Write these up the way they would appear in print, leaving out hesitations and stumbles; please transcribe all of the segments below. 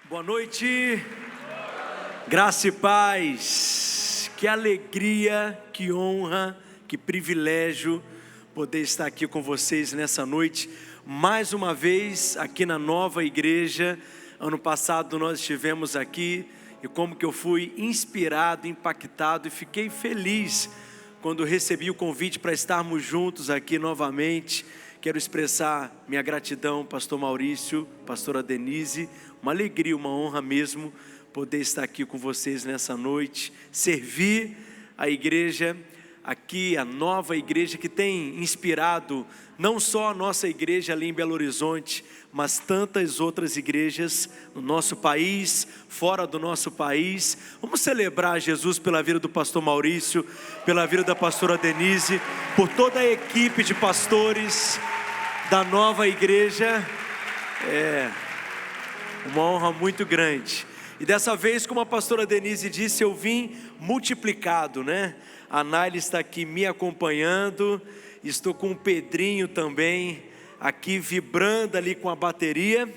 Boa noite, graça e paz, que alegria, que honra, que privilégio poder estar aqui com vocês nessa noite, mais uma vez aqui na nova igreja. Ano passado nós estivemos aqui e como que eu fui inspirado, impactado e fiquei feliz quando recebi o convite para estarmos juntos aqui novamente. Quero expressar minha gratidão, pastor Maurício, pastora Denise, uma alegria, uma honra mesmo poder estar aqui com vocês nessa noite, servir a igreja aqui, a nova igreja que tem inspirado não só a nossa igreja ali em Belo Horizonte, mas tantas outras igrejas no nosso país, fora do nosso país. Vamos celebrar Jesus pela vida do pastor Maurício, pela vida da pastora Denise, por toda a equipe de pastores da nova igreja. É uma honra muito grande. E dessa vez, como a pastora Denise disse, eu vim multiplicado, né? A Naila está aqui me acompanhando, estou com o Pedrinho também aqui vibrando ali com a bateria,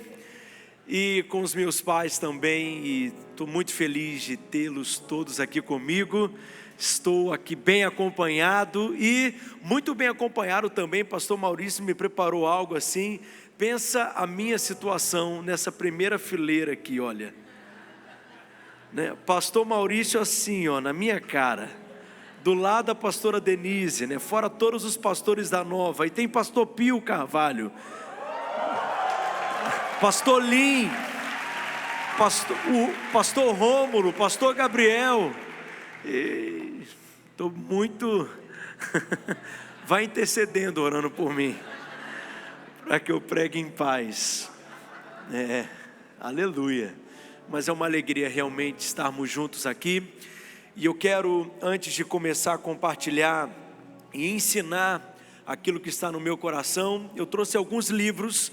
e com os meus pais também, e estou muito feliz de tê-los todos aqui comigo. Estou aqui bem acompanhado e muito bem acompanhado também. Pastor Maurício me preparou algo assim. Pensa a minha situação nessa primeira fileira aqui, olha, né? Pastor Maurício assim, ó, na minha cara, do lado da pastora Denise, né? Fora todos os pastores da nova, e tem pastor Pio Carvalho, pastor Lim, o pastor Rômulo, pastor Gabriel. Estou muito vai intercedendo, orando por mim, para que eu pregue em paz. Aleluia. Mas é uma alegria realmente estarmos juntos aqui. E eu quero, antes de começar a compartilhar e ensinar aquilo que está no meu coração, eu trouxe alguns livros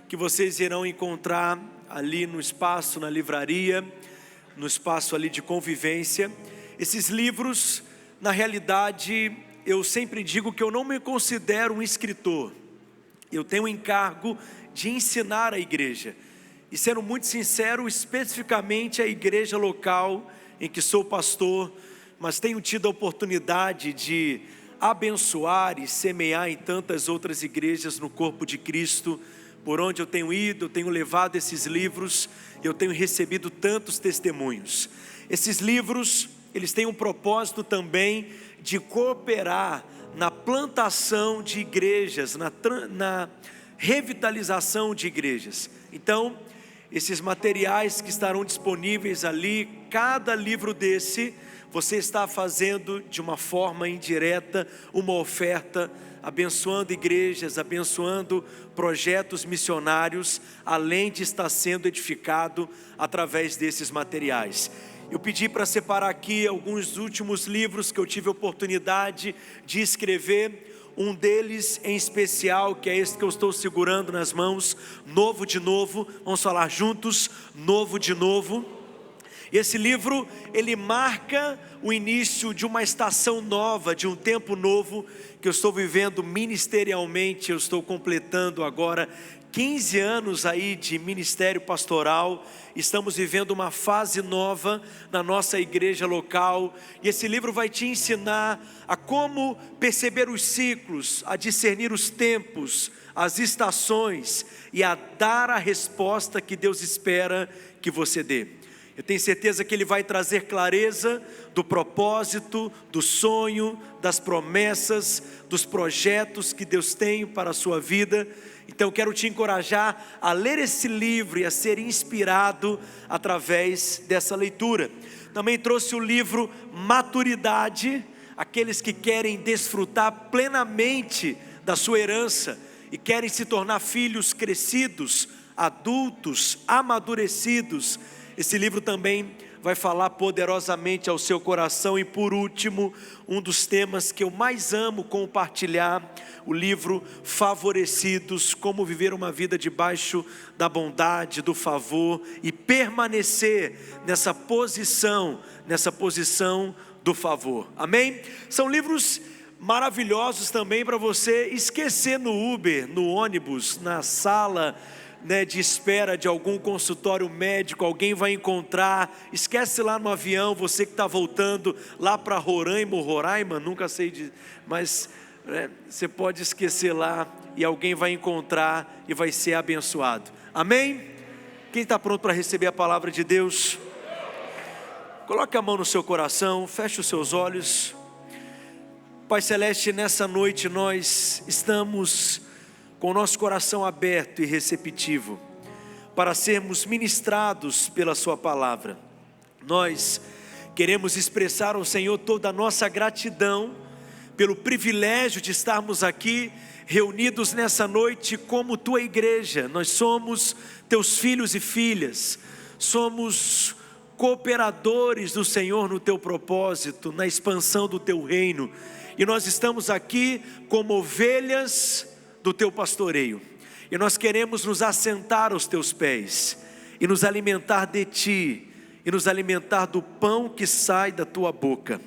que vocês irão encontrar ali no espaço, na livraria, no espaço ali de convivência. Esses livros, na realidade, eu sempre digo que eu não me considero um escritor. Eu tenho o encargo de ensinar a igreja. E sendo muito sincero, especificamente a igreja local em que sou pastor, mas tenho tido a oportunidade de abençoar e semear em tantas outras igrejas no corpo de Cristo. Por onde eu tenho ido, eu tenho levado esses livros, eu tenho recebido tantos testemunhos. Esses livros, eles têm um propósito também de cooperar na plantação de igrejas, na revitalização de igrejas. Então, esses materiais que estarão disponíveis ali, cada livro desse, você está fazendo de uma forma indireta uma oferta, abençoando igrejas, abençoando projetos missionários, além de estar sendo edificado através desses materiais. Eu pedi para separar aqui alguns últimos livros que eu tive a oportunidade de escrever. Um deles em especial, que é esse que eu estou segurando nas mãos, Novo de Novo. Vamos falar juntos, Novo de Novo. Esse livro, ele marca o início de uma estação nova, de um tempo novo que eu estou vivendo ministerialmente. Eu estou completando agora 15 anos aí de ministério pastoral. Estamos vivendo uma fase nova na nossa igreja local, e esse livro vai te ensinar a como perceber os ciclos, a discernir os tempos, as estações, e a dar a resposta que Deus espera que você dê. Eu tenho certeza que ele vai trazer clareza do propósito, do sonho, das promessas, dos projetos que Deus tem para a sua vida. Então eu quero te encorajar a ler esse livro e a ser inspirado através dessa leitura. Também trouxe o livro Maturidade, aqueles que querem desfrutar plenamente da sua herança e querem se tornar filhos crescidos, adultos, amadurecidos. Esse livro também vai falar poderosamente ao seu coração. E por último, um dos temas que eu mais amo compartilhar, o livro Favorecidos, como viver uma vida debaixo da bondade, do favor e permanecer nessa posição do favor. Amém? São livros maravilhosos também para você esquecer no Uber, no ônibus, na sala de espera de algum consultório médico, alguém vai encontrar, esquece lá no avião, você que está voltando lá para Roraima, nunca sei, mas você pode esquecer lá e alguém vai encontrar e vai ser abençoado. Amém? Quem está pronto para receber a palavra de Deus? Coloque a mão no seu coração, feche os seus olhos. Pai Celeste, nessa noite nós estamos com o nosso coração aberto e receptivo para sermos ministrados pela sua palavra. Nós queremos expressar ao Senhor toda a nossa gratidão pelo privilégio de estarmos aqui reunidos nessa noite como tua igreja. Nós somos teus filhos e filhas, somos cooperadores do Senhor no teu propósito, na expansão do teu reino, e nós estamos aqui como ovelhas do teu pastoreio, e nós queremos nos assentar aos teus pés, e nos alimentar de ti, e nos alimentar do pão que sai da tua boca.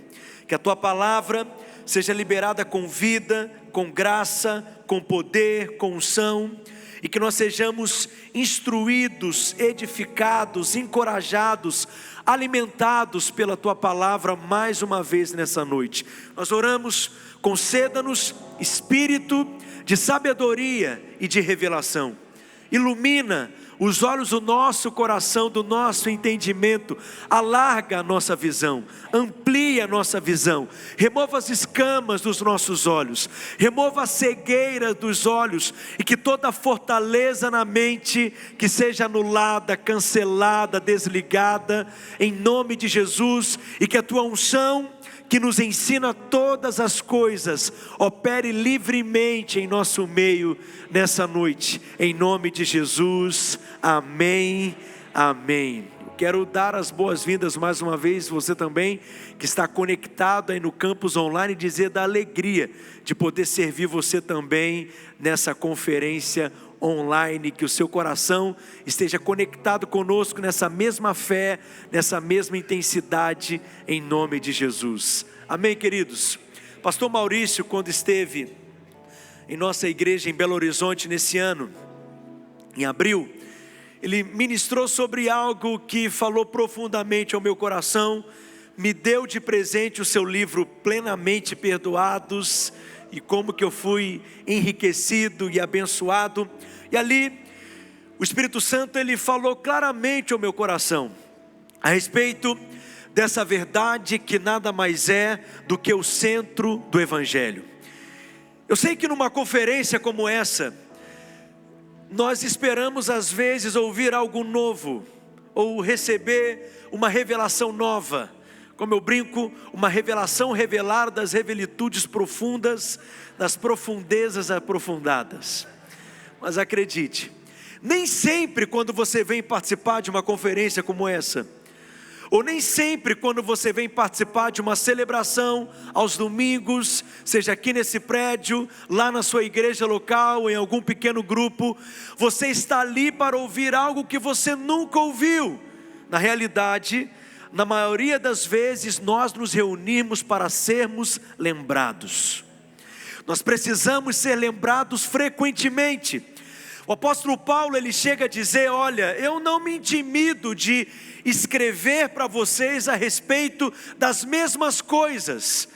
Que a tua palavra seja liberada com vida, com graça, com poder, com unção, e que nós sejamos instruídos, edificados, encorajados, alimentados pela tua palavra mais uma vez nessa noite. Nós oramos, conceda-nos espírito de sabedoria e de revelação. Ilumina os olhos do nosso coração, do nosso entendimento, alarga a nossa visão, amplia a nossa visão, remova as escamas dos nossos olhos, remova a cegueira dos olhos, e que toda fortaleza na mente que seja anulada, cancelada, desligada, em nome de Jesus, e que a tua unção, que nos ensina todas as coisas, opere livremente em nosso meio nessa noite, em nome de Jesus, amém, amém. Quero dar as boas-vindas mais uma vez, você também, que está conectado aí no campus online, dizer da alegria de poder servir você também nessa conferência online, que o seu coração esteja conectado conosco nessa mesma fé, nessa mesma intensidade, em nome de Jesus, amém, queridos. Pastor Maurício, quando esteve em nossa igreja em Belo Horizonte nesse ano, em abril, ele ministrou sobre algo que falou profundamente ao meu coração, me deu de presente o seu livro Plenamente Perdoados, e como que eu fui enriquecido e abençoado. E ali o Espírito Santo ele falou claramente ao meu coração a respeito dessa verdade que nada mais é do que o centro do Evangelho. Eu sei que numa conferência como essa, nós esperamos às vezes ouvir algo novo, ou receber uma revelação nova, como eu brinco, uma revelação revelar das revelitudes profundas, das profundezas aprofundadas. Mas acredite, nem sempre quando você vem participar de uma conferência como essa, ou nem sempre quando você vem participar de uma celebração aos domingos, seja aqui nesse prédio, lá na sua igreja local, em algum pequeno grupo, você está ali para ouvir algo que você nunca ouviu. Na realidade, na maioria das vezes nós nos reunimos para sermos lembrados. Nós precisamos ser lembrados frequentemente. O apóstolo Paulo ele chega a dizer: olha, eu não me intimido de escrever para vocês a respeito das mesmas coisas,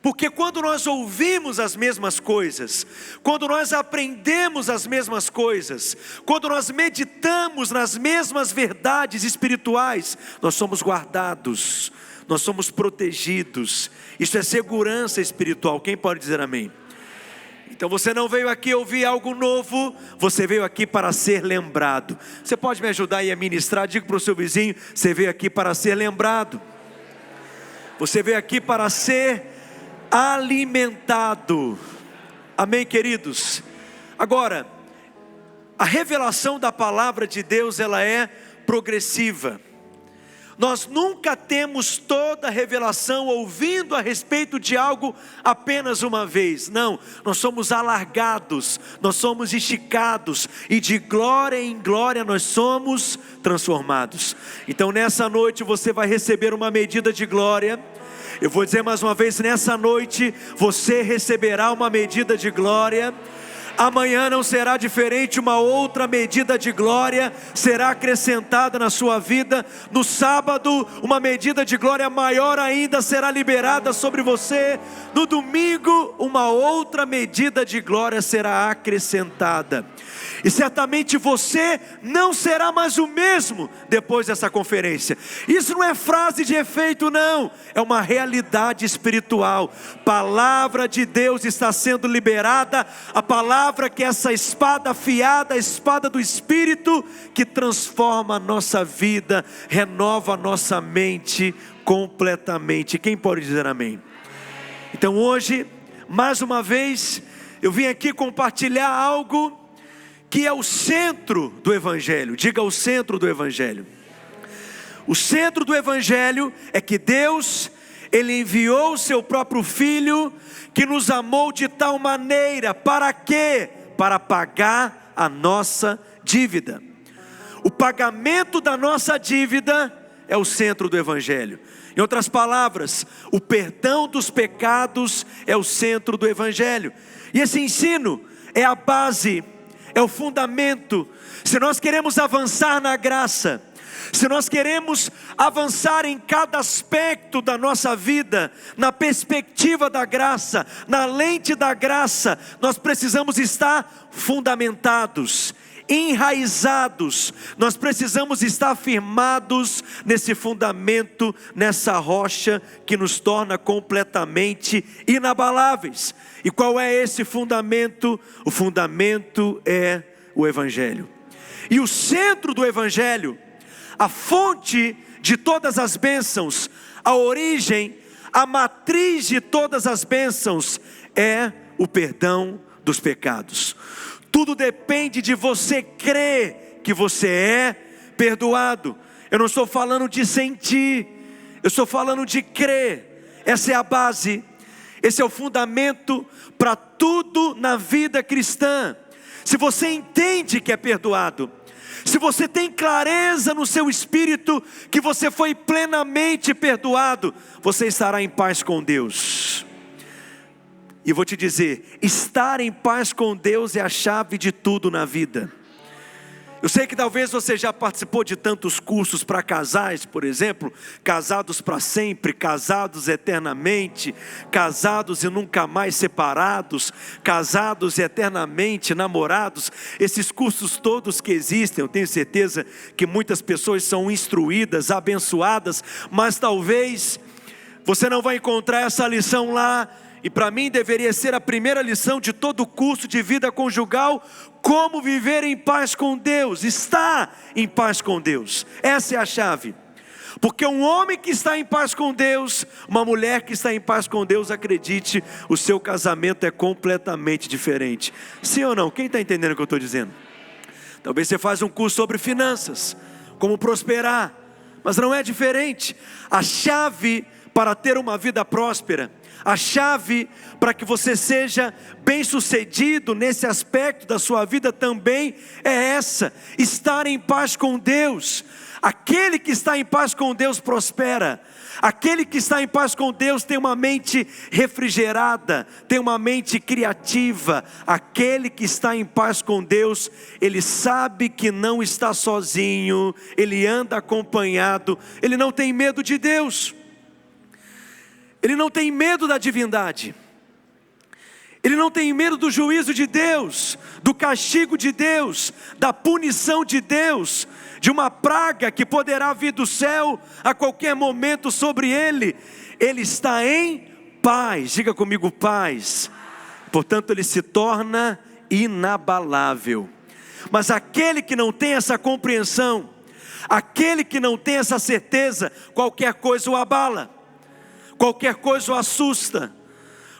porque quando nós ouvimos as mesmas coisas, quando nós aprendemos as mesmas coisas, quando nós meditamos nas mesmas verdades espirituais, nós somos guardados, nós somos protegidos. Isso é segurança espiritual. Quem pode dizer amém? Então você não veio aqui ouvir algo novo, você veio aqui para ser lembrado. Você pode me ajudar aí a ministrar? Diga para o seu vizinho: você veio aqui para ser lembrado. Você veio aqui para ser alimentado. Amém, queridos? Agora, a revelação da palavra de Deus, ela é progressiva. Nós nunca temos toda a revelação ouvindo a respeito de algo apenas uma vez. Não, nós somos alargados, nós somos esticados, e de glória em glória nós somos transformados. Então nessa noite você vai receber uma medida de glória. Eu vou dizer mais uma vez, nessa noite você receberá uma medida de glória. Amanhã não será diferente, uma outra medida de glória será acrescentada na sua vida. No sábado, uma medida de glória maior ainda será liberada sobre você. No domingo, uma outra medida de glória será acrescentada. E certamente você não será mais o mesmo depois dessa conferência. Isso não é frase de efeito, não. É uma realidade espiritual. Palavra de Deus está sendo liberada. A palavra que é essa espada afiada, a espada do Espírito, que transforma a nossa vida, renova a nossa mente completamente. Quem pode dizer amém? Então hoje, mais uma vez, eu vim aqui compartilhar algo que é o centro do Evangelho. Diga o centro do Evangelho. O centro do Evangelho é que Deus, Ele enviou o seu próprio Filho, que nos amou de tal maneira, para quê? Para pagar a nossa dívida. O pagamento da nossa dívida é o centro do Evangelho. Em outras palavras, o perdão dos pecados é o centro do Evangelho. E esse ensino é a base, é o fundamento. Se nós queremos avançar na graça, se nós queremos avançar em cada aspecto da nossa vida, na perspectiva da graça, na lente da graça, nós precisamos estar fundamentados, enraizados. Nós precisamos estar firmados nesse fundamento, nessa rocha que nos torna completamente inabaláveis. E qual é esse fundamento? O fundamento é o Evangelho. E o centro do Evangelho, a fonte de todas as bênçãos, a origem, a matriz de todas as bênçãos, é o perdão dos pecados. Tudo depende de você crer que você é perdoado. Eu não estou falando de sentir, eu estou falando de crer. Essa é a base, esse é o fundamento para tudo na vida cristã. Se você entende que é perdoado, se você tem clareza no seu espírito que você foi plenamente perdoado, você estará em paz com Deus. E vou te dizer, estar em paz com Deus é a chave de tudo na vida. Eu sei que talvez você já participou de tantos cursos para casais, por exemplo, casados para sempre, casados eternamente, casados e nunca mais separados, casados e eternamente namorados. Esses cursos todos que existem, eu tenho certeza que muitas pessoas são instruídas, abençoadas, mas talvez você não vai encontrar essa lição lá. E para mim deveria ser a primeira lição de todo o curso de vida conjugal: como viver em paz com Deus, estar em paz com Deus. Essa é a chave. Porque um homem que está em paz com Deus, uma mulher que está em paz com Deus, acredite, o seu casamento é completamente diferente. Sim ou não? Quem está entendendo o que eu estou dizendo? Talvez você faça um curso sobre finanças, como prosperar, mas não é diferente. A chave para ter uma vida próspera, a chave para que você seja bem sucedido nesse aspecto da sua vida também é essa: estar em paz com Deus. Aquele que está em paz com Deus prospera. Aquele que está em paz com Deus tem uma mente refrigerada, tem uma mente criativa. Aquele que está em paz com Deus, ele sabe que não está sozinho, ele anda acompanhado, ele não tem medo de Deus. Ele não tem medo da divindade, ele não tem medo do juízo de Deus, do castigo de Deus, da punição de Deus, de uma praga que poderá vir do céu a qualquer momento sobre ele. Ele está em paz, diga comigo, paz. Portanto, ele se torna inabalável. Mas aquele que não tem essa compreensão, aquele que não tem essa certeza, qualquer coisa o abala. Qualquer coisa o assusta,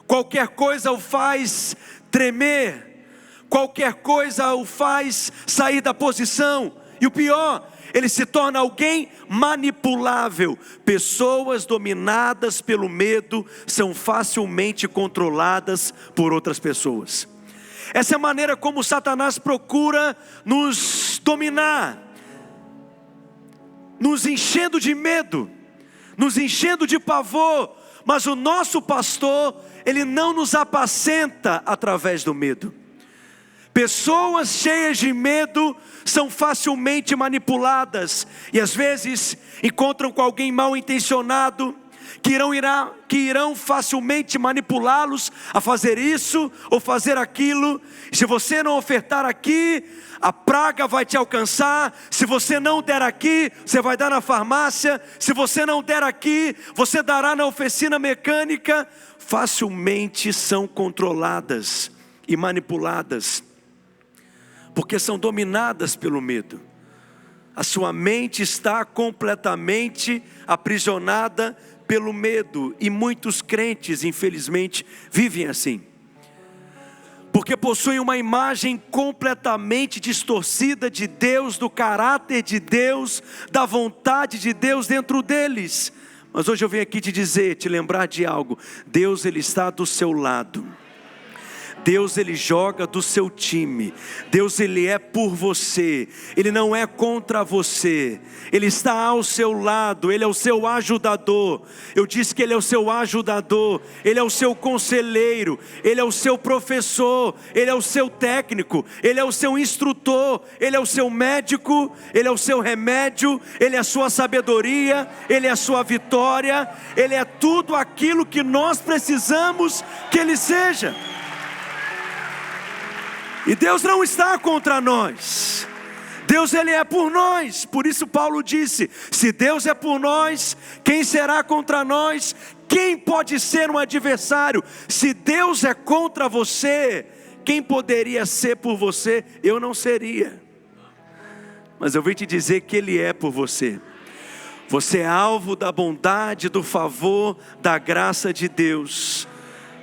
qualquer coisa o faz tremer, qualquer coisa o faz sair da posição. E o pior, ele se torna alguém manipulável. Pessoas dominadas pelo medo são facilmente controladas por outras pessoas. Essa é a maneira como Satanás procura nos dominar, nos enchendo de medo, nos enchendo de pavor. Mas o nosso pastor, ele não nos apacenta através do medo. Pessoas cheias de medo são facilmente manipuladas e às vezes encontram com alguém mal intencionado que irão facilmente manipulá-los a fazer isso ou fazer aquilo. Se você não ofertar aqui, a praga vai te alcançar. Se você não der aqui, você vai dar na farmácia. Se você não der aqui, você dará na oficina mecânica. Facilmente são controladas e manipuladas, porque são dominadas pelo medo. A sua mente está completamente aprisionada pelo medo, e muitos crentes, infelizmente, vivem assim, porque possuem uma imagem completamente distorcida de Deus, do caráter de Deus, da vontade de Deus dentro deles. Mas hoje eu venho aqui te dizer, te lembrar de algo: Deus, Ele está do seu lado. Deus, Ele joga do seu time. Deus, Ele é por você. Ele não é contra você. Ele está ao seu lado. Ele é o seu ajudador. Eu disse que Ele é o seu ajudador. Ele é o seu conselheiro. Ele é o seu professor. Ele é o seu técnico. Ele é o seu instrutor. Ele é o seu médico. Ele é o seu remédio. Ele é a sua sabedoria. Ele é a sua vitória. Ele é tudo aquilo que nós precisamos que Ele seja. E Deus não está contra nós. Deus, Ele é por nós. Por isso Paulo disse: se Deus é por nós, quem será contra nós? Quem pode ser um adversário? Se Deus é contra você, quem poderia ser por você? Eu não seria. Mas eu vim te dizer que Ele é por você. Você é alvo da bondade, do favor, da graça de Deus.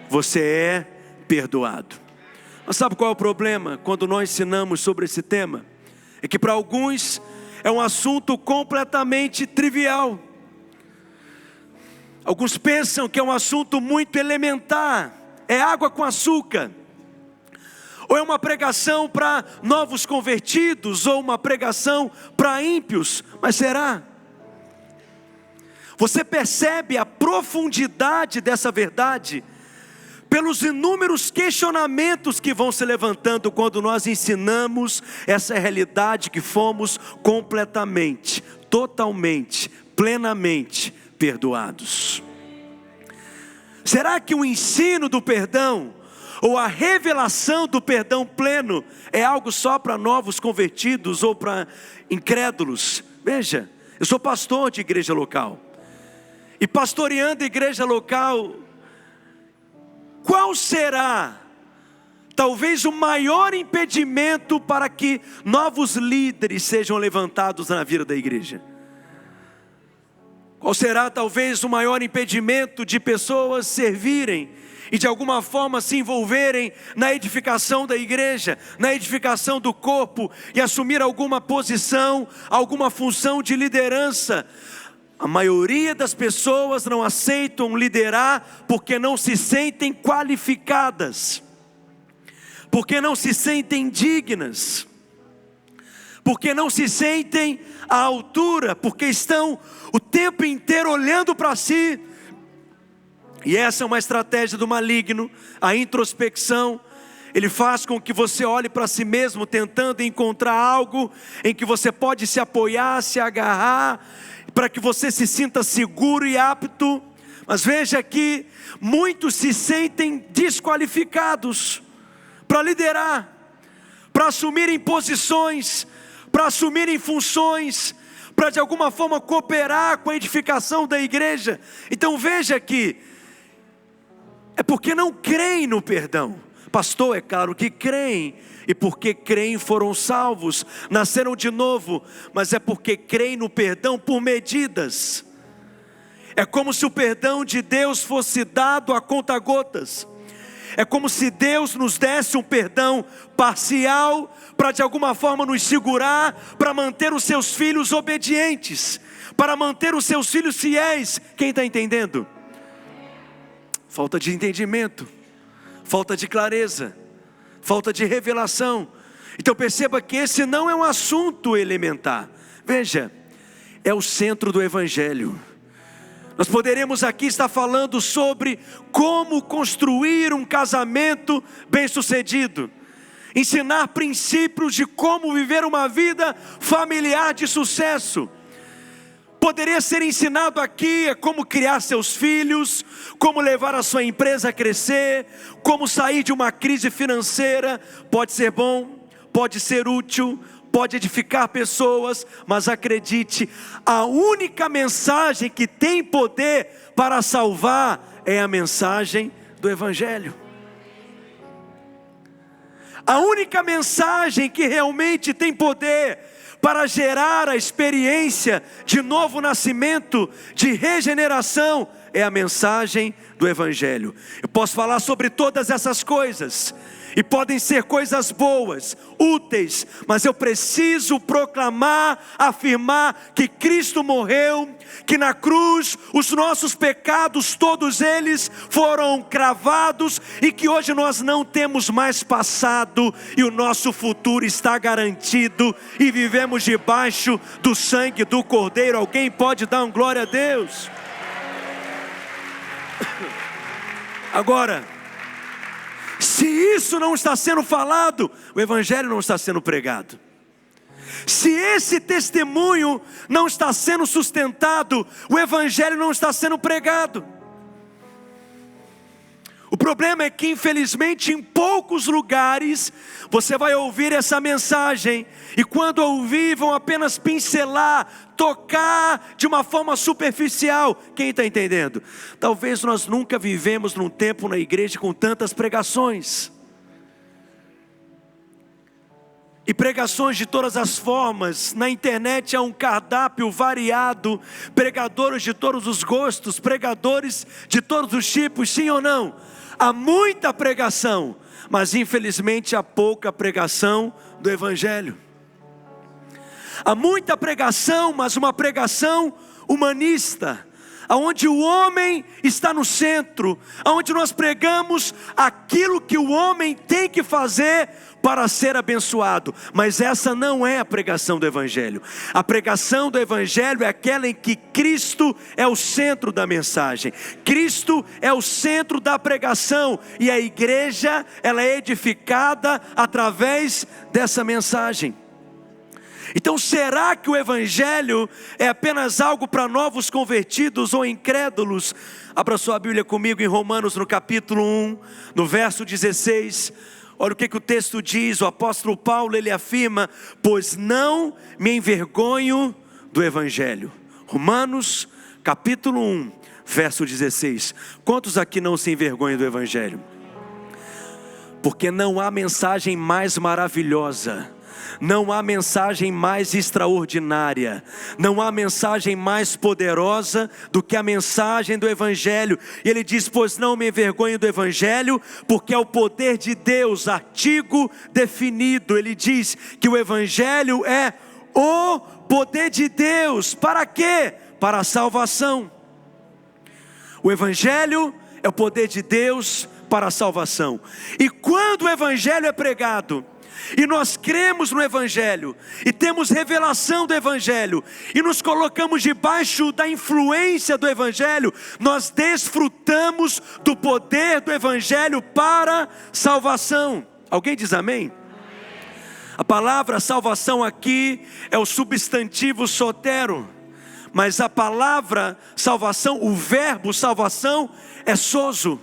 Você é perdoado. Mas sabe qual é o problema quando nós ensinamos sobre esse tema? É que para alguns é um assunto completamente trivial. Alguns pensam que é um assunto muito elementar, é água com açúcar. Ou é uma pregação para novos convertidos, ou uma pregação para ímpios. Mas será? Você percebe a profundidade dessa verdade pelos inúmeros questionamentos que vão se levantando quando nós ensinamos essa realidade que fomos completamente, totalmente, plenamente perdoados. Será que o ensino do perdão, ou a revelação do perdão pleno, é algo só para novos convertidos ou para incrédulos? Veja, eu sou pastor de igreja local, e pastoreando a igreja local, qual será, talvez, o maior impedimento para que novos líderes sejam levantados na vida da igreja? Qual será, talvez, o maior impedimento de pessoas servirem e de alguma forma se envolverem na edificação da igreja, na edificação do corpo e assumir alguma posição, alguma função de liderança? A maioria das pessoas não aceitam liderar porque não se sentem qualificadas, porque não se sentem dignas, porque não se sentem à altura, porque estão o tempo inteiro olhando para si. E essa é uma estratégia do maligno, a introspecção. Ele faz com que você olhe para si mesmo, tentando encontrar algo em que você pode se apoiar, se agarrar, para que você se sinta seguro e apto. Mas veja que muitos se sentem desqualificados para liderar, para assumirem posições, para assumirem funções, para de alguma forma cooperar com a edificação da igreja. Então veja que é porque não creem no perdão. Pastor, é claro que creem, e porque creem foram salvos, nasceram de novo, mas é porque creem no perdão por medidas. É como se o perdão de Deus fosse dado a conta-gotas. É como se Deus nos desse um perdão parcial, para de alguma forma nos segurar, para manter os seus filhos obedientes, para manter os seus filhos fiéis. Quem está entendendo? Falta de entendimento, falta de clareza, falta de revelação. Então perceba que esse não é um assunto elementar. Veja, é o centro do Evangelho. Nós poderíamos aqui estar falando sobre como construir um casamento bem-sucedido. ensinar princípios de como viver uma vida familiar de sucesso. Poderia ser ensinado aqui como criar seus filhos, como levar a sua empresa a crescer, como sair de uma crise financeira. Pode ser bom, pode ser útil, pode edificar pessoas, mas acredite, a única mensagem que tem poder para salvar é a mensagem do Evangelho. A única mensagem que realmente tem poder para gerar a experiência de novo nascimento, de regeneração, é a mensagem do Evangelho. Eu posso falar sobre todas essas coisas, e podem ser coisas boas, úteis, mas eu preciso proclamar, afirmar que Cristo morreu, que na cruz os nossos pecados, todos eles foram cravados, e que hoje nós não temos mais passado, e o nosso futuro está garantido, e vivemos debaixo do sangue do Cordeiro. Alguém pode dar um glória a Deus? Agora, se isso não está sendo falado, o Evangelho não está sendo pregado. Se esse testemunho não está sendo sustentado, o Evangelho não está sendo pregado. O problema é que, infelizmente, em poucos lugares você vai ouvir essa mensagem, e quando ouvir, vão apenas pincelar, tocar de uma forma superficial. Quem está entendendo? Talvez nós nunca vivemos num tempo na igreja com tantas pregações, e pregações de todas as formas. Na internet há um cardápio variado, pregadores de todos os gostos, pregadores de todos os tipos, sim ou não? Há muita pregação, mas infelizmente há pouca pregação do Evangelho. Há muita pregação, mas uma pregação humanista, onde o homem está no centro, onde nós pregamos aquilo que o homem tem que fazer para ser abençoado. Mas essa não é a pregação do Evangelho. A pregação do Evangelho é aquela em que Cristo é o centro da mensagem, Cristo é o centro da pregação, e a igreja, ela é edificada através dessa mensagem. Então, será que o Evangelho é apenas algo para novos convertidos ou incrédulos? Abra sua Bíblia comigo em Romanos, no capítulo 1, no verso 16. Olha o que o texto diz. O apóstolo Paulo, ele afirma: pois não me envergonho do Evangelho. Romanos, capítulo 1, verso 16. Quantos aqui não se envergonham do Evangelho? Porque não há mensagem mais maravilhosa, não há mensagem mais extraordinária, não há mensagem mais poderosa do que a mensagem do Evangelho. E ele diz: pois não me envergonho do Evangelho, porque é o poder de Deus, artigo definido. Ele diz que o Evangelho é o poder de Deus. Para quê? Para a salvação. O Evangelho é o poder de Deus para a salvação. E quando o Evangelho é pregado, e nós cremos no Evangelho, e temos revelação do Evangelho, e nos colocamos debaixo da influência do Evangelho, nós desfrutamos do poder do Evangelho para salvação. Alguém diz amém? A palavra salvação aqui é o substantivo sotero, mas a palavra salvação, o verbo salvação é sozo,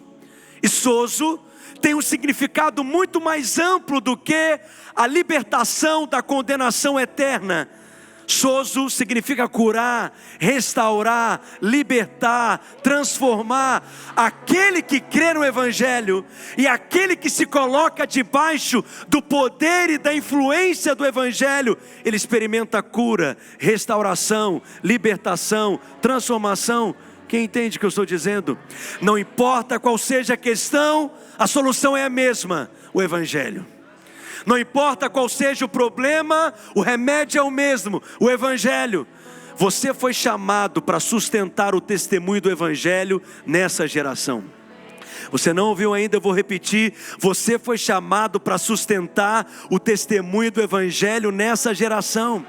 e sozo tem um significado muito mais amplo do que a libertação da condenação eterna. Sozo significa curar, restaurar, libertar, transformar. Aquele que crê no Evangelho e aquele que se coloca debaixo do poder e da influência do Evangelho, ele experimenta cura, restauração, libertação, transformação. Quem entende o que eu estou dizendo? Não importa qual seja a questão, a solução é a mesma: o Evangelho. Não importa qual seja o problema, o remédio é o mesmo: o Evangelho. Você foi chamado para sustentar o testemunho do Evangelho nessa geração. Você não ouviu ainda, eu vou repetir. Você foi chamado para sustentar o testemunho do Evangelho nessa geração.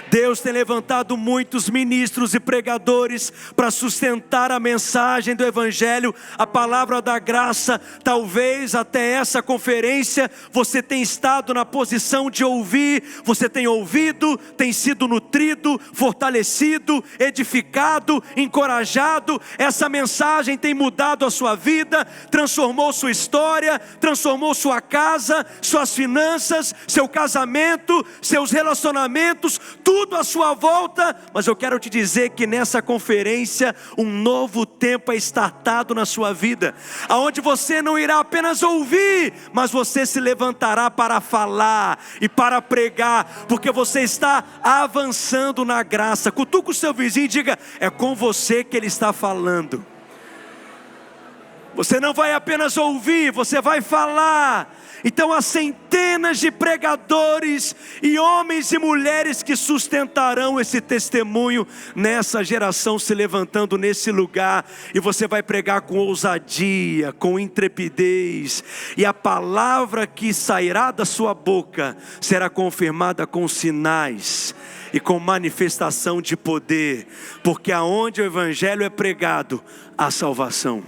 Deus tem levantado muitos ministros e pregadores para sustentar a mensagem do Evangelho, a palavra da graça. Talvez até essa conferência você tenha estado na posição de ouvir. Você tem ouvido, tem sido nutrido, fortalecido, edificado, encorajado. Essa mensagem tem mudado a sua vida, transformou sua história, transformou sua casa, suas finanças, seu casamento, seus relacionamentos, tudo à sua volta. Mas eu quero te dizer que nessa conferência um novo tempo é startado na sua vida, aonde você não irá apenas ouvir, mas você se levantará para falar e para pregar, porque você está avançando na graça. Cutuca o seu vizinho e diga: é com você que ele está falando. Você não vai apenas ouvir, você vai falar. Então há centenas de pregadores e homens e mulheres que sustentarão esse testemunho nessa geração, se levantando nesse lugar. E você vai pregar com ousadia, com intrepidez, e a palavra que sairá da sua boca será confirmada com sinais e com manifestação de poder, porque aonde o Evangelho é pregado, há salvação.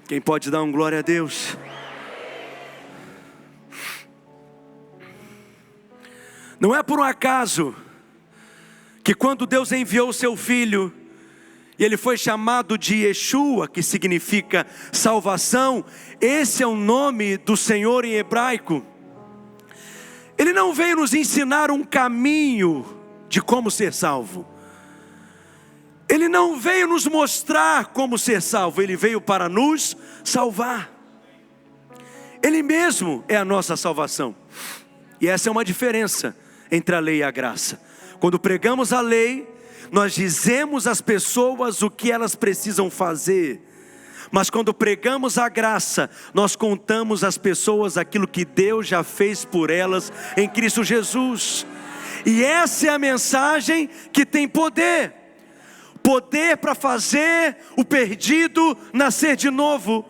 Quem pode dar um glória a Deus? Não é por um acaso que quando Deus enviou o seu Filho, e ele foi chamado de Yeshua, que significa salvação, esse é o nome do Senhor em hebraico. Ele não veio nos ensinar um caminho de como ser salvo. Ele não veio nos mostrar como ser salvo, ele veio para nos salvar. Ele mesmo é a nossa salvação. E essa é uma diferença entre a lei e a graça. Quando pregamos a lei, nós dizemos às pessoas o que elas precisam fazer. Mas quando pregamos a graça, nós contamos às pessoas aquilo que Deus já fez por elas em Cristo Jesus. E essa é a mensagem que tem poder. Poder para fazer o perdido nascer de novo.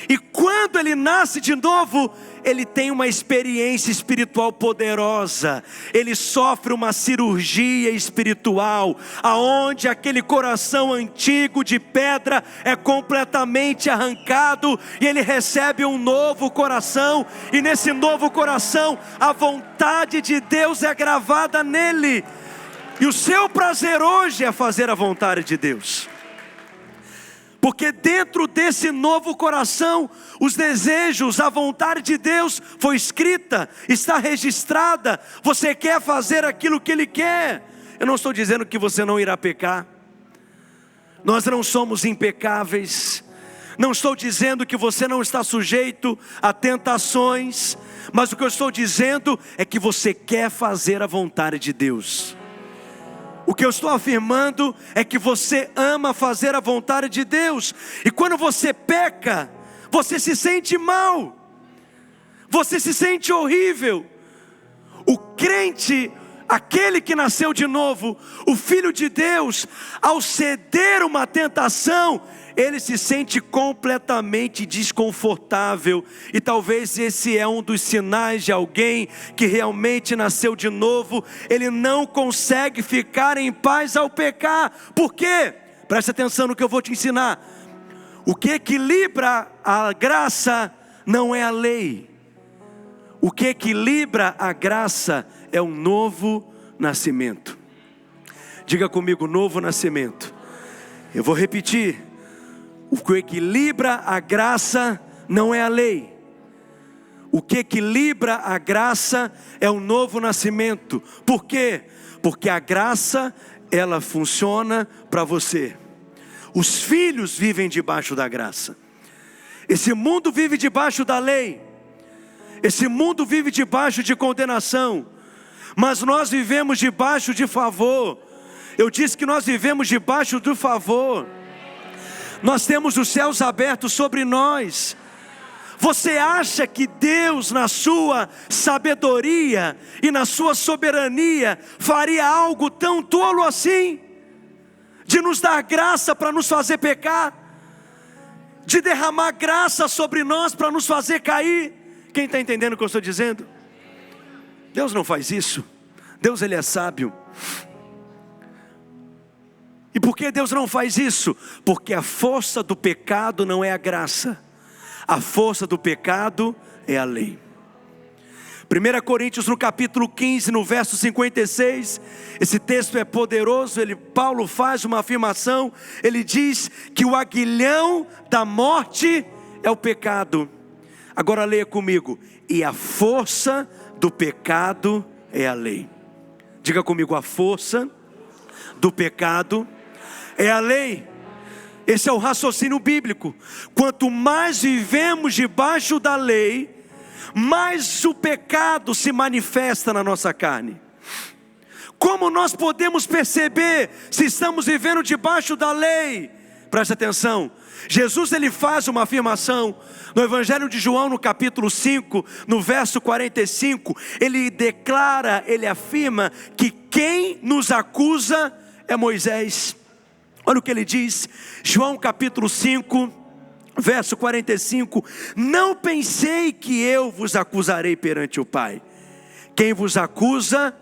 E quando ele nasce de novo, ele tem uma experiência espiritual poderosa. Ele sofre uma cirurgia espiritual, aonde aquele coração antigo de pedra é completamente arrancado, e ele recebe um novo coração. E nesse novo coração, a vontade de Deus é gravada nele. E o seu prazer hoje é fazer a vontade de Deus. Porque dentro desse novo coração, os desejos, a vontade de Deus foi escrita, está registrada. Você quer fazer aquilo que Ele quer. Eu não estou dizendo que você não irá pecar. Nós não somos impecáveis. Não estou dizendo que você não está sujeito a tentações. Mas o que eu estou dizendo é que você quer fazer a vontade de Deus. O que eu estou afirmando é que você ama fazer a vontade de Deus. E quando você peca, você se sente mal. Você se sente horrível. O crente, aquele que nasceu de novo, o Filho de Deus, ao ceder uma tentação, ele se sente completamente desconfortável. E talvez esse é um dos sinais de alguém que realmente nasceu de novo. Ele não consegue ficar em paz ao pecar. Por quê? Preste atenção no que eu vou te ensinar. O que equilibra a graça não é a lei. O que equilibra a graça é um novo nascimento. Diga comigo: novo nascimento. Eu vou repetir. O que equilibra a graça não é a lei. O que equilibra a graça é o novo nascimento. Por quê? Porque a graça, ela funciona para você. Os filhos vivem debaixo da graça. Esse mundo vive debaixo da lei. Esse mundo vive debaixo de condenação. Mas nós vivemos debaixo de favor. Eu disse que nós vivemos debaixo do favor. Nós temos os céus abertos sobre nós. Você acha que Deus, na sua sabedoria e na sua soberania, faria algo tão tolo assim? De nos dar graça para nos fazer pecar? de derramar graça sobre nós para nos fazer cair. Quem está entendendo o que eu estou dizendo? Deus não faz isso. Deus, Ele é sábio. E por que Deus não faz isso? Porque a força do pecado não é a graça. A força do pecado é a lei. 1 Coríntios no capítulo 15, no verso 56, esse texto é poderoso. Paulo faz uma afirmação, ele diz que o aguilhão da morte é o pecado. Agora leia comigo: e a força do pecado é a lei. Diga comigo: a força do pecado é a lei. Esse é o raciocínio bíblico. Quanto mais vivemos debaixo da lei, mais o pecado se manifesta na nossa carne. Como nós podemos perceber se estamos vivendo debaixo da lei? Preste atenção. Jesus, ele faz uma afirmação no Evangelho de João, no capítulo 5, no verso 45. Ele declara, ele afirma que quem nos acusa é Moisés. Olha o que ele diz, João capítulo 5, verso 45: não pensei que eu vos acusarei perante o Pai. Quem vos acusa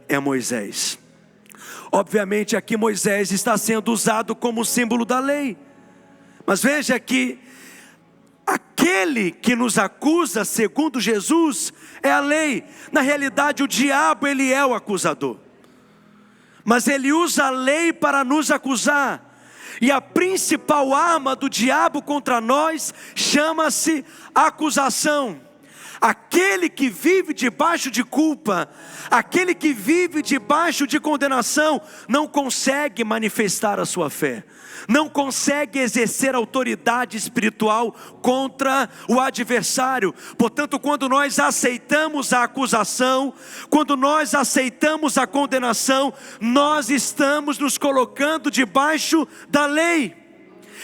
é Moisés. Obviamente aqui Moisés está sendo usado como símbolo da lei. Mas veja que aquele que nos acusa, segundo Jesus, é a lei. Na realidade o diabo, ele é o acusador. Mas ele usa a lei para nos acusar. E a principal arma do diabo contra nós chama-se acusação. Aquele que vive debaixo de culpa, aquele que vive debaixo de condenação, não consegue manifestar a sua fé, não consegue exercer autoridade espiritual contra o adversário. Portanto, quando nós aceitamos a acusação, quando nós aceitamos a condenação, nós estamos nos colocando debaixo da lei.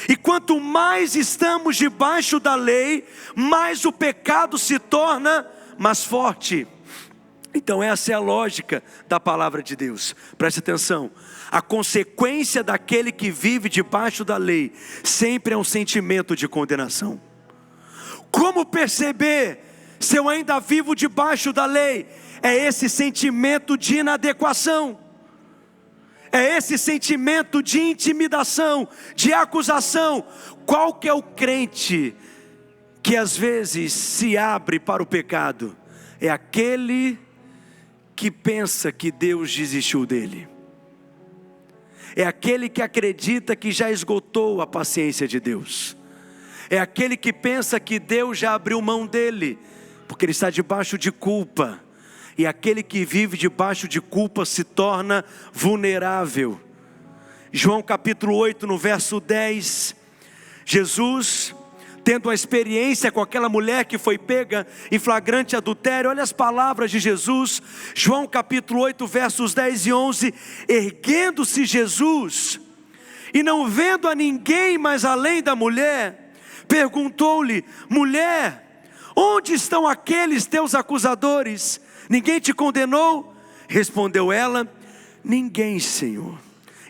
E quanto mais estamos debaixo da lei, mais o pecado se torna mais forte. Então essa é a lógica da palavra de Deus. Preste atenção. A consequência daquele que vive debaixo da lei sempre é um sentimento de condenação. Como perceber se eu ainda vivo debaixo da lei? É esse sentimento de inadequação. É esse sentimento de intimidação, de acusação. Qual que é o crente que às vezes se abre para o pecado? É aquele que pensa que Deus desistiu dele. É aquele que acredita que já esgotou a paciência de Deus. É aquele que pensa que Deus já abriu mão dele, porque ele está debaixo de culpa. E aquele que vive debaixo de culpa se torna vulnerável. João capítulo 8, no verso 10, Jesus, tendo a experiência com aquela mulher que foi pega em flagrante adultério, olha as palavras de Jesus, João capítulo 8, versos 10 e 11, erguendo-se Jesus, e não vendo a ninguém mais além da mulher, perguntou-lhe: mulher, onde estão aqueles teus acusadores? Ninguém te condenou? Respondeu ela: ninguém, Senhor.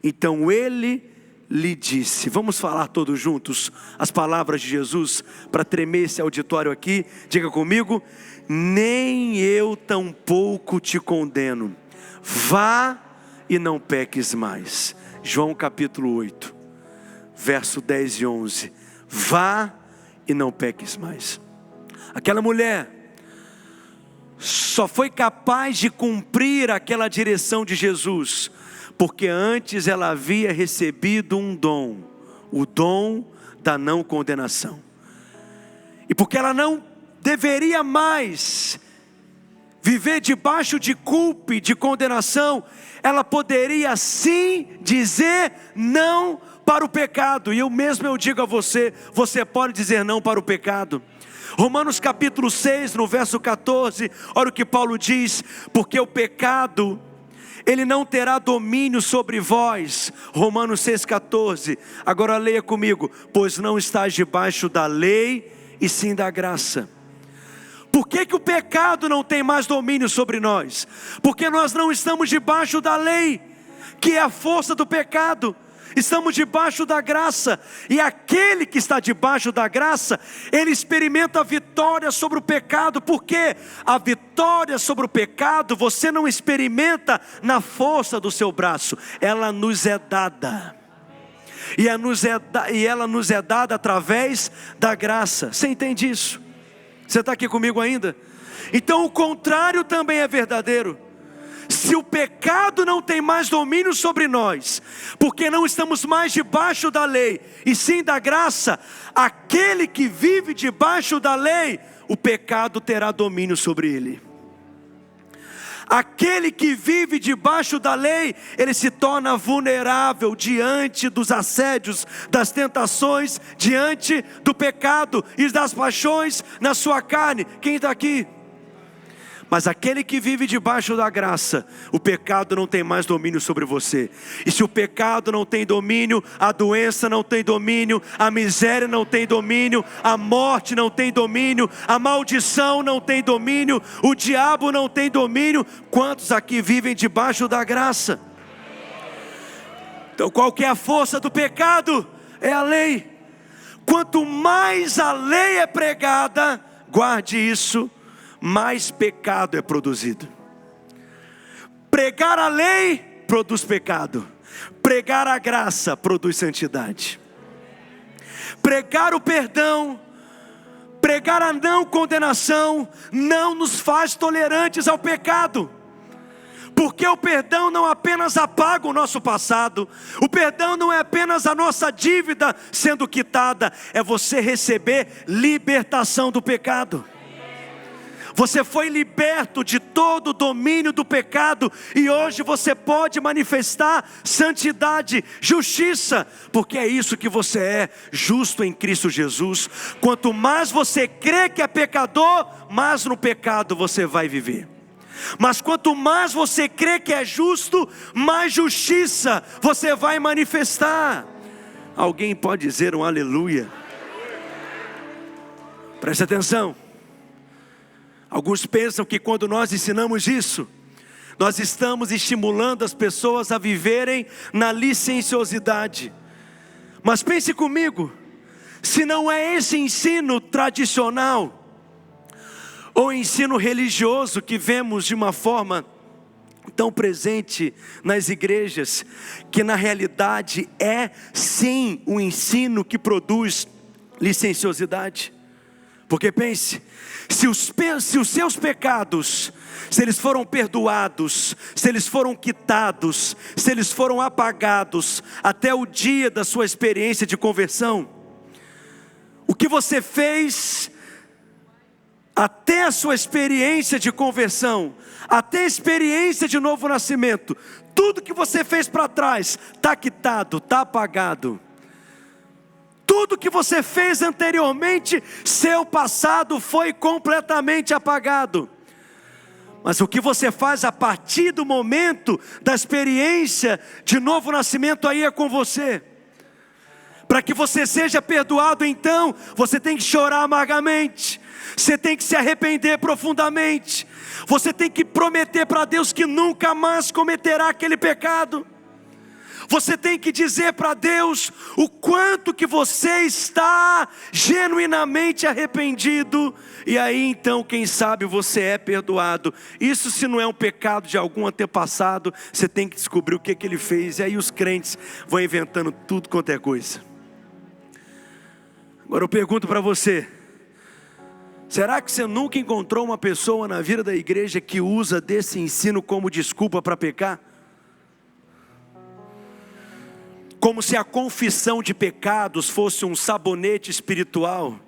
Então ele lhe disse, vamos falar todos juntos as palavras de Jesus, para tremer esse auditório aqui, diga comigo: nem eu tampouco te condeno, vá e não peques mais. João capítulo 8, verso 10 e 11, vá e não peques mais. Aquela mulher só foi capaz de cumprir aquela direção de Jesus, porque antes ela havia recebido um dom, o dom da não condenação. E porque ela não deveria mais viver debaixo de culpa e de condenação, ela poderia sim dizer não para o pecado. E eu digo a você, você pode dizer não para o pecado. Romanos capítulo 6, no verso 14, olha o que Paulo diz: porque o pecado, ele não terá domínio sobre vós. Romanos 6,14, agora leia comigo: pois não estás debaixo da lei, e sim da graça. Por que o pecado não tem mais domínio sobre nós? Porque nós não estamos debaixo da lei, que é a força do pecado. estamos debaixo da graça, e aquele que está debaixo da graça, ele experimenta a vitória sobre o pecado, porque a vitória sobre o pecado, você não experimenta na força do seu braço, ela nos é dada, e ela nos é dada através da graça. Você entende isso? Você está aqui comigo ainda? Então o contrário também é verdadeiro. Se o pecado não tem mais domínio sobre nós, porque não estamos mais debaixo da lei, e sim da graça, aquele que vive debaixo da lei, o pecado terá domínio sobre ele. Aquele que vive debaixo da lei, ele se torna vulnerável diante dos assédios, das tentações, diante do pecado e das paixões na sua carne. Quem está aqui? Mas aquele que vive debaixo da graça, o pecado não tem mais domínio sobre você. E se o pecado não tem domínio, a doença não tem domínio, a miséria não tem domínio, a morte não tem domínio, a maldição não tem domínio, o diabo não tem domínio. Quantos aqui vivem debaixo da graça? Então qual que é a força do pecado? É a lei. Quanto mais a lei é pregada, guarde isso, mais pecado é produzido. Pregar a lei produz pecado, pregar a graça produz santidade. Pregar o perdão, pregar a não condenação, não nos faz tolerantes ao pecado, porque o perdão não apenas apaga o nosso passado, o perdão não é apenas a nossa dívida sendo quitada, é você receber libertação do pecado. Você foi liberto de todo o domínio do pecado, e hoje você pode manifestar santidade, justiça, porque é isso que você é, justo em Cristo Jesus. Quanto mais você crê que é pecador, mais no pecado você vai viver. Mas quanto mais você crê que é justo, mais justiça você vai manifestar. Alguém pode dizer um aleluia? Preste atenção. Alguns pensam que quando nós ensinamos isso, nós estamos estimulando as pessoas a viverem na licenciosidade. Mas pense comigo, se não é esse ensino tradicional, ou ensino religioso que vemos de uma forma tão presente nas igrejas, que na realidade é sim um ensino que produz licenciosidade. Porque pense, se os seus pecados, se eles foram perdoados, se eles foram quitados, se eles foram apagados até o dia da sua experiência de conversão, o que você fez até a sua experiência de conversão, até a experiência de novo nascimento, tudo que você fez para trás está quitado, está apagado. Tudo que você fez anteriormente, seu passado foi completamente apagado. Mas o que você faz a partir do momento da experiência de novo nascimento, aí é com você. Para que você seja perdoado, então, você tem que chorar amargamente, você tem que se arrepender profundamente, você tem que prometer para Deus que nunca mais cometerá aquele pecado. Você tem que dizer para Deus o quanto que você está genuinamente arrependido, e aí então quem sabe você é perdoado. Isso se não é um pecado de algum antepassado, você tem que descobrir o que ele fez, e aí os crentes vão inventando tudo quanto é coisa. Agora eu pergunto para você, será que você nunca encontrou uma pessoa na vida da igreja que usa desse ensino como desculpa para pecar? Como se a confissão de pecados fosse um sabonete espiritual,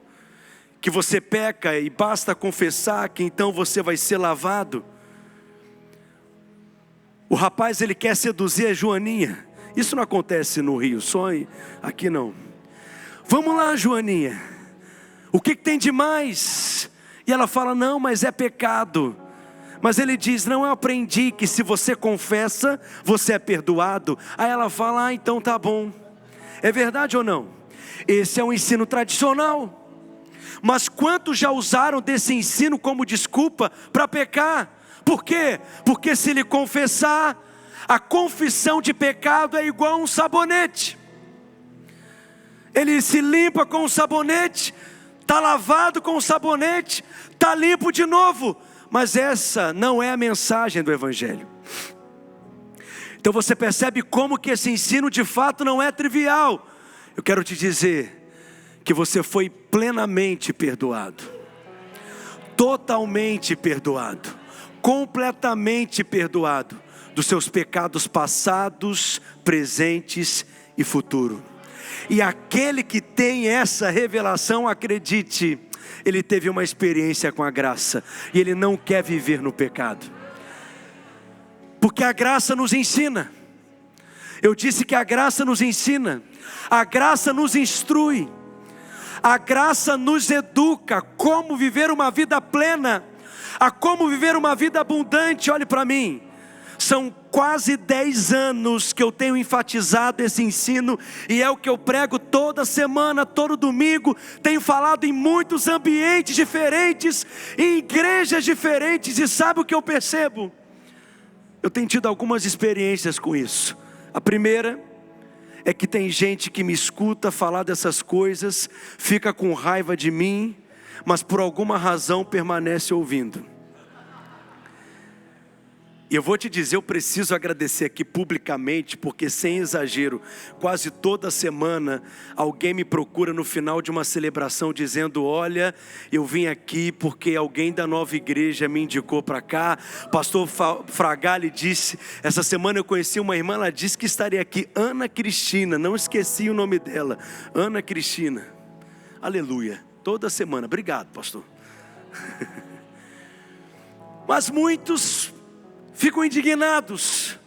que você peca e basta confessar que então você vai ser lavado. O rapaz, ele quer seduzir a Joaninha. Isso não acontece no Rio, só aqui não. Vamos lá, Joaninha, o que tem de mais? E ela fala, não, mas é pecado. Mas ele diz, não, eu aprendi que se você confessa, você é perdoado. Aí ela fala, então tá bom. É verdade ou não? Esse é um ensino tradicional. Mas quantos já usaram desse ensino como desculpa para pecar? Por quê? Porque se ele confessar, A confissão de pecado é igual a um sabonete. Ele se limpa com o sabonete, está lavado com o sabonete, está limpo de novo. Mas essa não é a mensagem do Evangelho. Então você percebe como que esse ensino de fato não é trivial. Eu quero te dizer que você foi plenamente perdoado, totalmente perdoado, completamente perdoado dos seus pecados passados, presentes e futuro. E aquele que tem essa revelação, acredite, ele teve uma experiência com a graça e ele não quer viver no pecado, porque a graça nos ensina. Eu disse que a graça nos ensina, a graça nos instrui, a graça nos educa como viver uma vida plena, a como viver uma vida abundante. Olhe para mim, são quase 10 anos que eu tenho enfatizado esse ensino, e é o que eu prego toda semana, todo domingo. Tenho falado em muitos ambientes diferentes, em igrejas diferentes, e sabe o que eu percebo? Eu tenho tido algumas experiências com isso. A primeira é que tem gente que me escuta falar dessas coisas, fica com raiva de mim, mas por alguma razão permanece ouvindo. E eu vou te dizer, eu preciso agradecer aqui publicamente, porque sem exagero, quase toda semana alguém me procura no final de uma celebração dizendo: olha, eu vim aqui porque alguém da nova igreja me indicou para cá. Pastor Fragali disse, essa semana eu conheci uma irmã, ela disse que estaria aqui, Ana Cristina, não esqueci o nome dela, Ana Cristina, aleluia, toda semana, obrigado pastor. Mas muitos ficam indignados,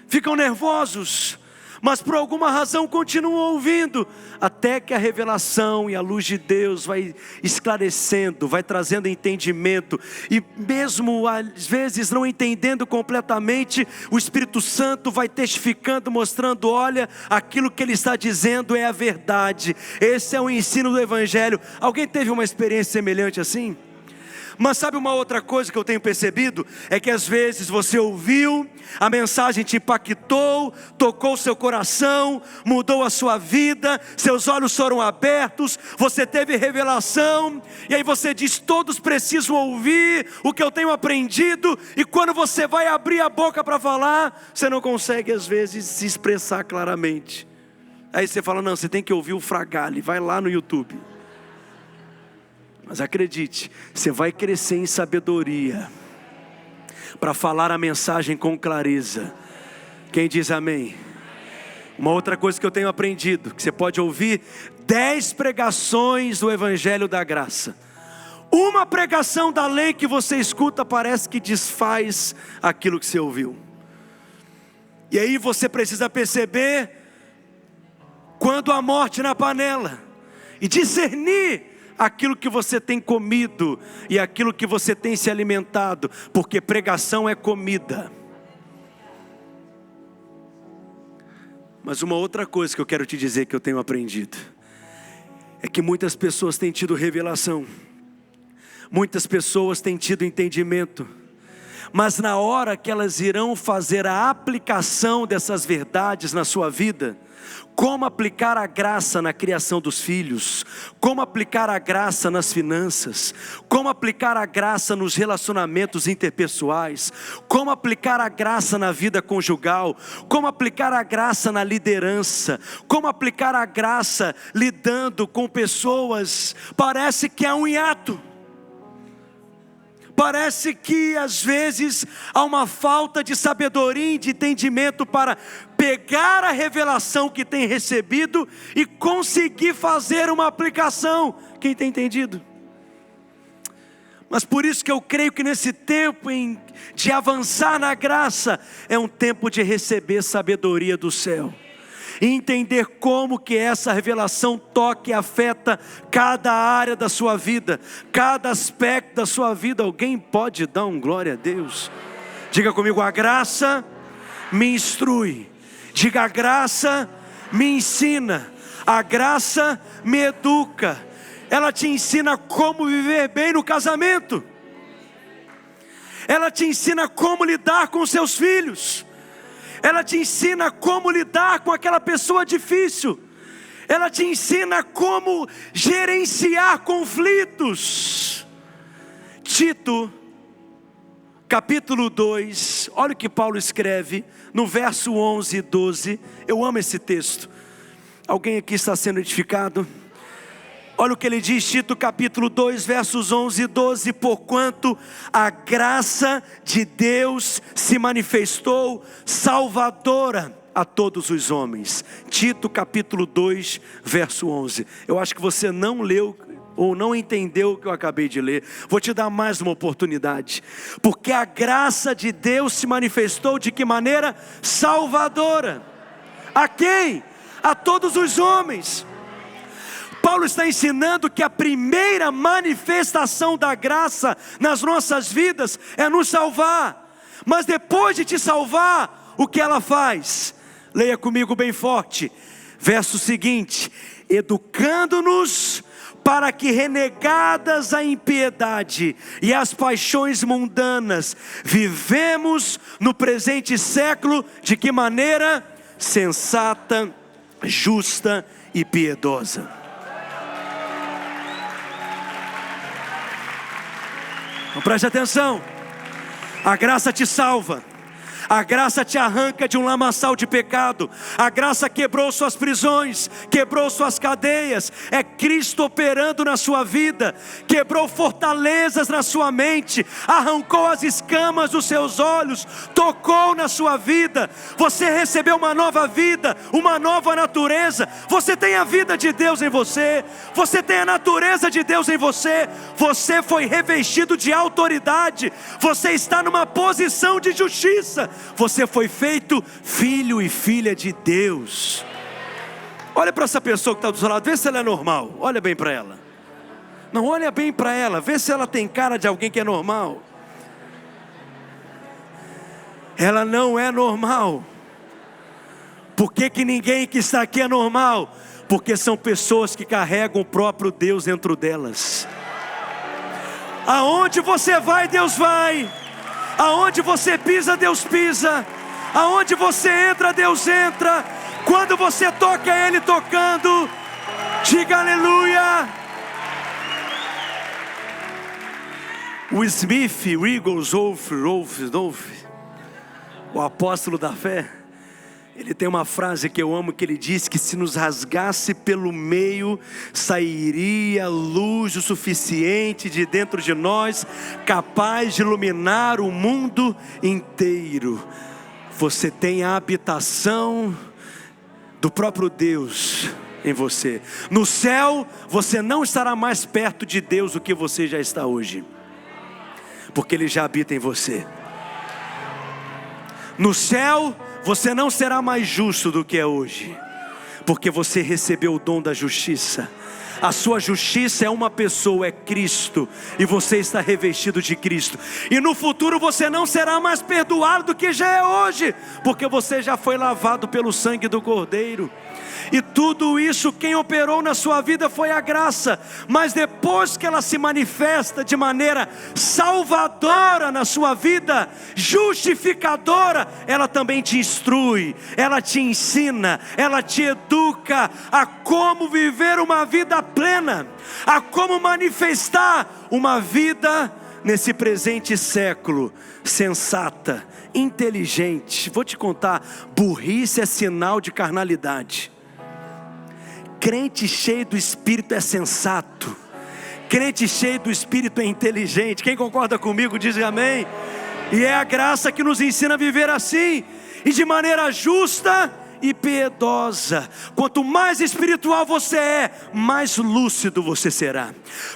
ficam nervosos, mas por alguma razão continuam ouvindo, até que a revelação e a luz de Deus vai esclarecendo, vai trazendo entendimento, e mesmo às vezes não entendendo completamente, o Espírito Santo vai testificando, mostrando: olha, aquilo que ele está dizendo é a verdade, esse é o ensino do Evangelho. Alguém teve uma experiência semelhante assim? Mas sabe uma outra coisa que eu tenho percebido? É que às vezes você ouviu, a mensagem te impactou, tocou seu coração, mudou a sua vida, seus olhos foram abertos, você teve revelação, e aí você diz: todos precisam ouvir o que eu tenho aprendido, e quando você vai abrir a boca para falar, você não consegue às vezes se expressar claramente. Aí você fala: não, você tem que ouvir o Fragali, vai lá no YouTube. Mas acredite, você vai crescer em sabedoria para falar a mensagem com clareza. Quem diz amém? Uma outra coisa que eu tenho aprendido, que você pode ouvir 10 pregações do Evangelho da Graça. Uma pregação da lei que você escuta parece que desfaz aquilo que você ouviu. E aí você precisa perceber quando há morte na panela e discernir aquilo que você tem comido e aquilo que você tem se alimentado, porque pregação é comida. Mas uma outra coisa que eu quero te dizer que eu tenho aprendido é que muitas pessoas têm tido revelação, muitas pessoas têm tido entendimento, mas na hora que elas irão fazer a aplicação dessas verdades na sua vida, como aplicar a graça na criação dos filhos, como aplicar a graça nas finanças, como aplicar a graça nos relacionamentos interpessoais, como aplicar a graça na vida conjugal, como aplicar a graça na liderança, como aplicar a graça lidando com pessoas, parece que há um hiato. Parece que às vezes há uma falta de sabedoria e de entendimento para pegar a revelação que tem recebido e conseguir fazer uma aplicação. Quem tem entendido? Mas por isso que eu creio que nesse tempo de avançar na graça, é um tempo de receber sabedoria do céu. E entender como que essa revelação toca e afeta cada área da sua vida, cada aspecto da sua vida. Alguém pode dar um glória a Deus? Diga comigo: a graça me instrui. Diga: a graça me ensina. A graça me educa. Ela te ensina como viver bem no casamento. Ela te ensina como lidar com seus filhos. ela te ensina como lidar com aquela pessoa difícil, ela te ensina como gerenciar conflitos. Tito, capítulo 2, olha o que Paulo escreve no verso 11 e 12, eu amo esse texto. Alguém aqui está sendo edificado? Olha o que ele diz, Tito capítulo 2, versos 11 e 12. Porquanto a graça de Deus se manifestou salvadora a todos os homens. Tito capítulo 2, verso 11. Eu acho que você não leu ou não entendeu o que eu acabei de ler. Vou te dar mais uma oportunidade. Porque a graça de Deus se manifestou de que maneira? Salvadora. A quem? A todos os homens. Paulo está ensinando que a primeira manifestação da graça nas nossas vidas é nos salvar. Mas depois de te salvar, o que ela faz? Leia comigo bem forte. Verso seguinte: educando-nos para que, renegadas a impiedade e as paixões mundanas, vivemos no presente século de que maneira? Sensata, justa e piedosa. Então preste atenção, a graça te salva, a graça te arranca de um lamaçal de pecado, a graça quebrou suas prisões, quebrou suas cadeias, é Cristo operando na sua vida, quebrou fortalezas na sua mente, arrancou as escamas dos seus olhos, tocou na sua vida, você recebeu uma nova vida, uma nova natureza, você tem a vida de Deus em você, você tem a natureza de Deus em você, você foi revestido de autoridade, você está numa posição de justiça, você foi feito filho e filha de Deus. Olha para essa pessoa que está do seu lado, vê se ela é normal. Olha bem para ela. Não, olha bem para ela, vê se ela tem cara de alguém que é normal. Ela não é normal. Por que ninguém que está aqui é normal? Porque são pessoas que carregam o próprio Deus dentro delas. Aonde você vai, Deus vai. Aonde você pisa, Deus pisa. Aonde você entra, Deus entra. Quando você toca, é Ele tocando. Diga aleluia. O Smith Wigglesworth, o apóstolo da fé, ele tem uma frase que eu amo, que ele diz que se nos rasgasse pelo meio, sairia luz o suficiente de dentro de nós, capaz de iluminar o mundo inteiro. Você tem a habitação do próprio Deus em você. No céu, você não estará mais perto de Deus do que você já está hoje, porque Ele já habita em você. No céu, você não será mais justo do que é hoje, porque você recebeu o dom da justiça. A sua justiça é uma pessoa, é Cristo, e você está revestido de Cristo. E no futuro você não será mais perdoado do que já é hoje, porque você já foi lavado pelo sangue do Cordeiro. E tudo isso quem operou na sua vida foi a graça. Mas depois que ela se manifesta de maneira salvadora na sua vida, justificadora, ela também te instrui, ela te ensina, ela te educa a como viver uma vida plena, a como manifestar uma vida nesse presente século, sensata, inteligente. Vou te contar, burrice é sinal de carnalidade. Crente cheio do Espírito é sensato, crente cheio do Espírito é inteligente. Quem concorda comigo diz amém. E é a graça que nos ensina a viver assim, e de maneira justa e piedosa. Quanto mais espiritual você é, mais lúcido você será.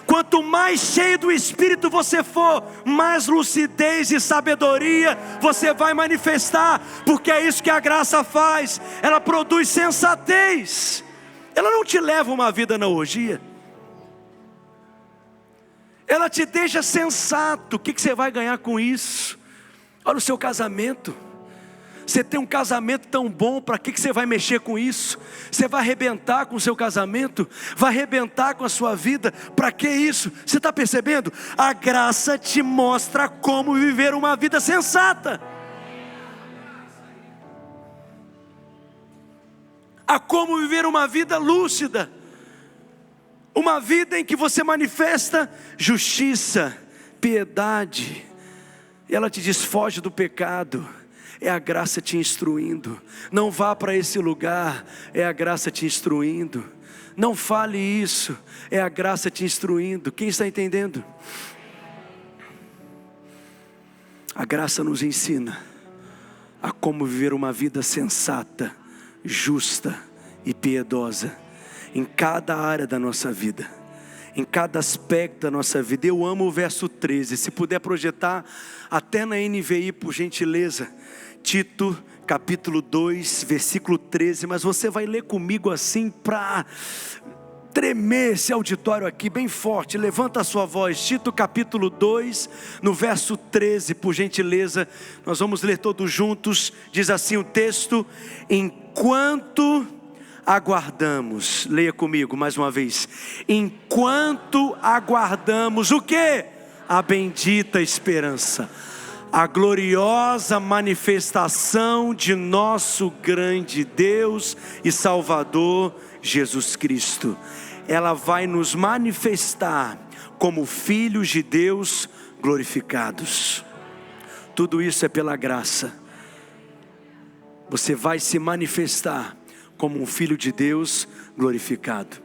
Quanto mais cheio do Espírito você for, mais lucidez e sabedoria você vai manifestar, porque é isso que a graça faz. Ela produz sensatez. Ela não te leva uma vida na orgia, ela te deixa sensato. O que você vai ganhar com isso? Olha o seu casamento. Você tem um casamento tão bom, para que você vai mexer com isso? Você vai arrebentar com o seu casamento, vai arrebentar com a sua vida, para que isso? Você está percebendo? A graça te mostra como viver uma vida sensata. a como viver uma vida lúcida, uma vida em que você manifesta justiça, piedade. E ela te diz: foge do pecado. É a graça te instruindo. Não vá para esse lugar. É a graça te instruindo. Não fale isso. É a graça te instruindo. Quem está entendendo? A graça nos ensina a como viver uma vida sensata, justa e piedosa em cada área da nossa vida, em cada aspecto da nossa vida. Eu amo o verso 13, se puder projetar até na NVI, por gentileza, Tito capítulo 2, versículo 13, mas você vai ler comigo assim para tremer esse auditório aqui bem forte. Levanta a sua voz, Tito capítulo 2, no verso 13, por gentileza, nós vamos ler todos juntos. Diz assim o texto: enquanto aguardamos, leia comigo mais uma vez, enquanto aguardamos o quê? A bendita esperança, a gloriosa manifestação de nosso grande Deus e Salvador Jesus Cristo. Ela vai nos manifestar como filhos de Deus glorificados. Tudo isso é pela graça. Você vai se manifestar como um filho de Deus glorificado.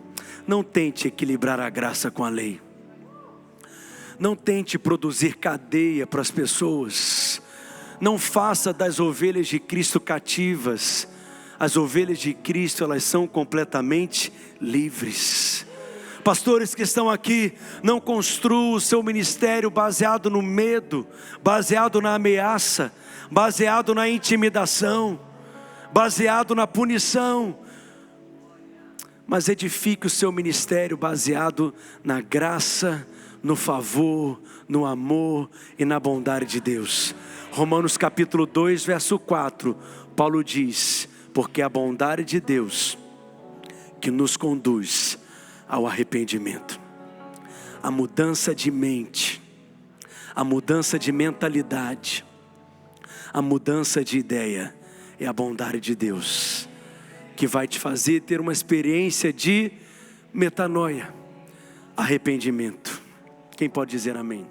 Não tente equilibrar a graça com a lei. Não tente produzir cadeia para as pessoas. Não faça das ovelhas de Cristo cativas. As ovelhas de Cristo, elas são completamente livres. Pastores que estão aqui, não construam o seu ministério baseado no medo, baseado na ameaça, baseado na intimidação, baseado na punição, mas edifique o seu ministério baseado na graça, no favor, no amor e na bondade de Deus. Romanos capítulo 2, verso 4, Paulo diz: porque a bondade de Deus que nos conduz ao arrependimento, a mudança de mente, a mudança de mentalidade, a mudança de ideia, é a bondade de Deus que vai te fazer ter uma experiência de metanoia, arrependimento. Quem pode dizer amém?